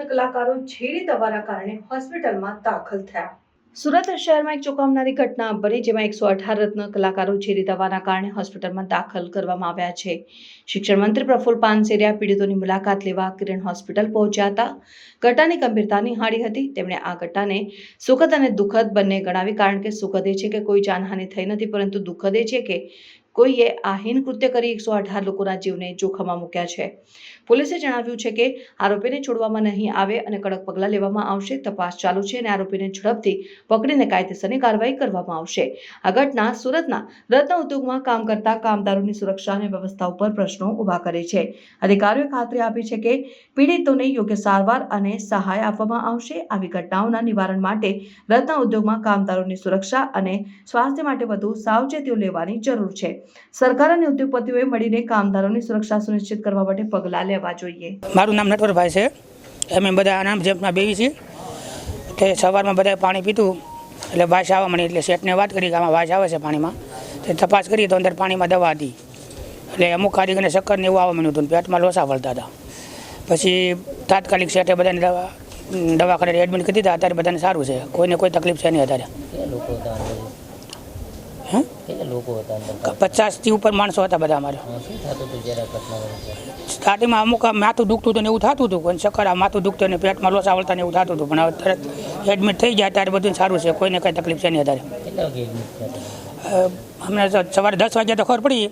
રત્ન કલાકારો છેડી દેવાના કારણે હોસ્પિટલમાં દાખલ થયા। સુરત શહેરમાં એક ચોંકાવનારી ઘટના બની, જેમાં 118 રત્ન કલાકારો છેડી દેવાના કારણે હોસ્પિટલમાં દાખલ કરવામાં આવ્યા છે। શિક્ષણ મંત્રી પ્રફુલ્લ પાનસેરિયા પીડિતોની મુલાકાત લેવા કિરણ હોસ્પિટલ પહોંચ્યા હતા। ઘટનાની ગંભીરતા નિહાળી હતી। તેમણે આ ઘટનાને સુખદ અને દુઃખદ બંને ગણાવી, કારણ કે સુખદ એ છે કે કોઈ જાનહાનિ થઈ નથી, પરંતુ દુઃખદ એ છે કે કોઈએ આ હીન કૃત્ય કરી 118 લોકોના જીવને જોખમમાં મૂક્યા છે। પોલીસે જણાવ્યું છે કે આરોપીને છોડવામાં નહીં આવે અને કડક પગલાં લેવામાં આવશે। તપાસ ચાલુ છે અને આરોપીને ઝડપથી પકડીને કાયદેસરની કાર્યવાહી કરવામાં આવશે। આ ઘટના સુરતના રત્ન ઉદ્યોગમાં કામ કરતા કામદારોની સુરક્ષા અને વ્યવસ્થા ઉપર પ્રશ્નો ઊભા કરે છે। અધિકારીઓએ ખાતરી આપી છે કે પીડિતોને યોગ્ય સારવાર અને સહાય આપવામાં આવશે। આવી ઘટનાઓના નિવારણ માટે રત્ન ઉદ્યોગમાં કામદારોની સુરક્ષા અને સ્વાસ્થ્ય માટે વધુ સાવચેતીઓ લેવાની જરૂર છે। સરકાર અને ઉદ્યોગપતિઓએ મળીને કામદારોની સુરક્ષા સુનિશ્ચિત કરવા માટે પગલાં લેવા જોઈએ। મારું નામ નટવરભાઈ છે। અમે બધા આનામ જેમ્પમાં બેસી છીએ। તે સવારમાં બધા પાણી પીતું એટલે વાસ આવવા મળી, એટલે શેઠને વાત કરી કે આમાં વાસ આવે છે પાણીમાં। તે તપાસ કરી તો અંદર પાણીમાં દવા હતી, એટલે અમુક કારીગરને ચક્કર ને એવું આવવા મળ્યું હતું, પેટમાં લોસા વળતા હતા। પછી તાત્કાલિક શેઠે બધાને દવાખાને એડમિટ કરી દીધા। અત્યારે બધાને સારું છે, કોઈને કોઈ તકલીફ છે નહીં અત્યારે। 50થી ઉપર માણસો હતા બધા અમારે। સ્ટાર્ટિંગમાં અમુક માથું દુખતું હતું ને એવું થતું હતું, કોઈ ચક્કર માથું દુખતું ને પેટમાં લોસા વળતા ને એવું થતું હતું, પણ હવે તરત એડમિટ થઈ જાય ત્યારે બધું સારું છે, કોઈને કંઈ તકલીફ છે નહીં અત્યારે। અમને સવારે 10 વાગ્યા તો ખબર પડી,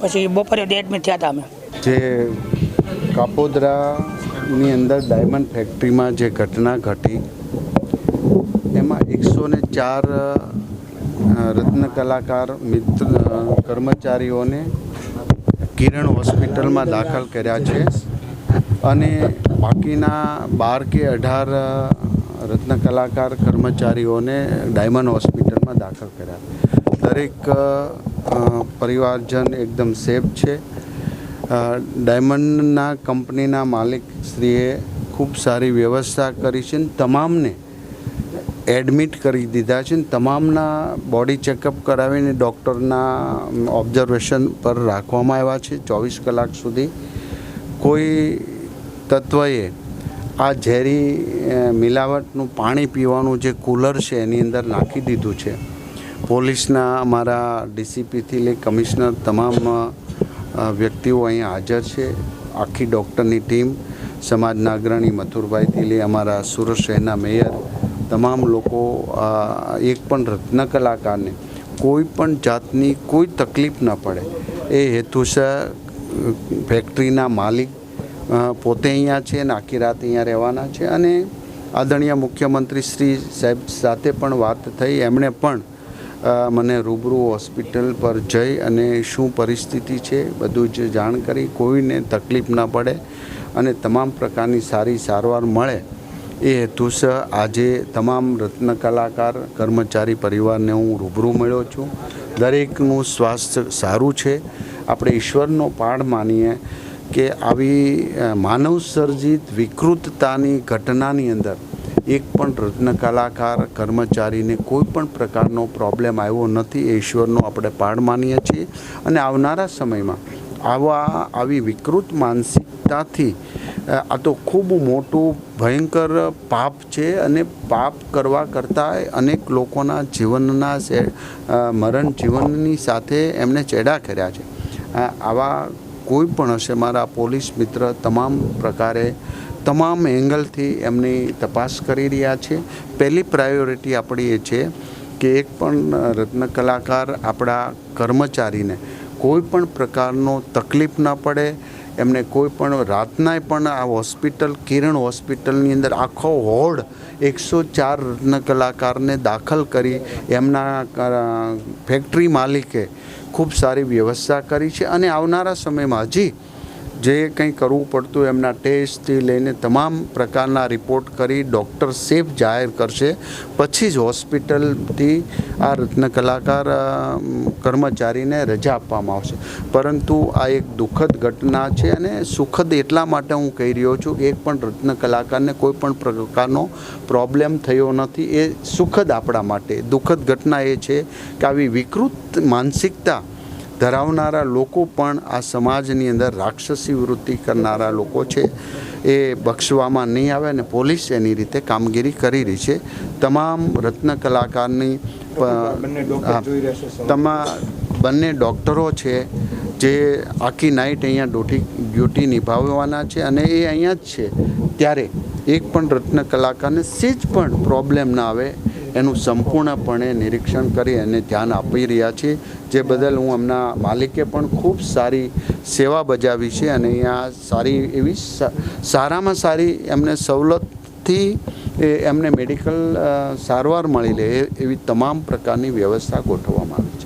પછી બપોરે એડમિટ થયા હતા અમે। જે કાપોદ્રાની અંદર ડાયમંડ ફેક્ટરીમાં જે ઘટના ઘટી, એમાં 104 રત્ન કલાકાર મિત્ર કર્મચારીઓને કિરણ હોસ્પિટલમાં દાખલ કર્યા છે અને બાકીના 12 કે 18 રત્ન કલાકાર કર્મચારીઓને ડાયમંડ હોસ્પિટલમાં દાખલ કર્યા। દરેક પરિવારજન એકદમ સેફ છે। ડાયમંડના કંપનીના માલિકશ્રીએ ખૂબ સારી વ્યવસ્થા કરી છે, તમામને એડમિટ કરી દીધા છે, તમામના બોડી ચેકઅપ કરાવીને ડૉક્ટરના ઓબ્ઝર્વેશન પર રાખવામાં આવ્યા છે 24 કલાક સુધી। કોઈ તત્વએ આ ઝેરી મિલાવટનું પાણી પીવાનું જે કુલર છે એની અંદર નાખી દીધું છે। પોલીસના અમારા ડીસીપીથી લઈ કમિશનર તમામ વ્યક્તિઓ અહીંયા હાજર છે। આખી ડૉક્ટરની ટીમ, સમાજના અગ્રણી મથુરભાઈથી લઈ અમારા સુરત શહેરના મેયર, તમામ લોકો એક પણ રત્ન કલાકારને કોઈ પણ જાતની કોઈ તકલીફ ન પડે એ હેતુસર ફેક્ટરીના માલિક પોતે અહીંયા છે અને આખી રાત અહીંયા રહેવાના છે। અને આદરણીય મુખ્યમંત્રી શ્રી સાહેબ સાથે પણ વાત થઈ, એમણે પણ મને રૂબરૂ હોસ્પિટલ પર જઈ અને શું પરિસ્થિતિ છે બધું જ જાણ કરી, કોઈને તકલીફ ન પડે અને તમામ પ્રકારની સારી સારવાર મળે એ હેતુસર આજે તમામ રત્ન કલાકાર કર્મચારી પરિવારને હું રૂબરૂ મળ્યો છું। દરેકનું સ્વાસ્થ્ય સારું છે। આપણે ઈશ્વરનો પાડ માનીએ કે આવી માનવ સર્જિત વિકૃતતાની ઘટનાની અંદર એક પણ રત્ન કલાકાર કર્મચારીને કોઈ પણ પ્રકારનો પ્રોબ્લેમ આવ્યો નથી, એ ઈશ્વરનો આપણે પાડ માનીએ છીએ। અને આવનારા સમયમાં આવી વિકૃત માનસિકતાથી આ તો ખૂબ મોટું ભયંકર પાપ છે અને પાપ કરવા કરતાં અનેક લોકોના જીવનના મરણ જીવનની સાથે એમને ચેડા કર્યા છે। આવા કોઈ પણ હશે, મારા પોલીસ મિત્ર તમામ પ્રકારે તમામ એંગલથી એમની તપાસ કરી રહ્યા છે। પહેલી પ્રાયોરિટી આપણી એ છે કે એક પણ રત્ન કલાકાર આપણા કર્મચારીને કોઈ પણ પ્રકારનો તકલીફ ન પડે, એમને કોઈ પણ રાતના પણ આ હોસ્પિટલ કિરણ હોસ્પિટલની અંદર આખો વોર્ડ 104 રત્ન કલાકારને દાખલ કરી એમના ફેક્ટરી માલિકે ખૂબ સારી વ્યવસ્થા કરી છે। અને આવનારા સમયમાં હજી જે કંઈ કરવું પડતું એમના ટેસ્ટથી લઈને તમામ પ્રકારના રિપોર્ટ કરી ડૉક્ટર સેફ જાહેર કરશે, પછી જ હોસ્પિટલથી આ રત્ન કલાકાર કર્મચારીને રજા આપવામાં આવશે। પરંતુ આ એક દુઃખદ ઘટના છે અને સુખદ એટલા માટે હું કહી રહ્યો છું કે એક પણ રત્ન કલાકારને કોઈ પણ પ્રકારનો પ્રોબ્લેમ થયો નથી, એ સુખદ આપણા માટે। દુઃખદ ઘટના એ છે કે આવી વિકૃત માનસિકતા ધરાવનારા લોકો પણ આ સમાજની અંદર રાક્ષસી વૃત્તિ કરનારા લોકો છે। એ બક્ષવામાં નહીં આવે અને પોલીસ એની રીતે કામગીરી કરી રહી છે. તમામ રત્ન કલાકારની બંને ડૉક્ટરો છે જે આખી નાઇટ અહીંયા ડ્યુટી નિભાવવાના છે અને એ અહીંયા જ છે. ત્યારે એક પણ રત્ન કલાકારને સેજ પણ પ્રોબ્લેમ ના આવે એનું સંપૂર્ણપણે નિરીક્ષણ કરી અને ધ્યાન આપી રહ્યા છે. જે બદલ હું એમના માલિકે પણ ખૂબ સારી સેવા બજાવી છે અને અહીંયા સારી એવી સારામાં સારી એમને સવલતથી એમને મેડિકલ સારવાર મળી રહે એવી તમામ પ્રકારની વ્યવસ્થા ગોઠવવામાં આવી છે.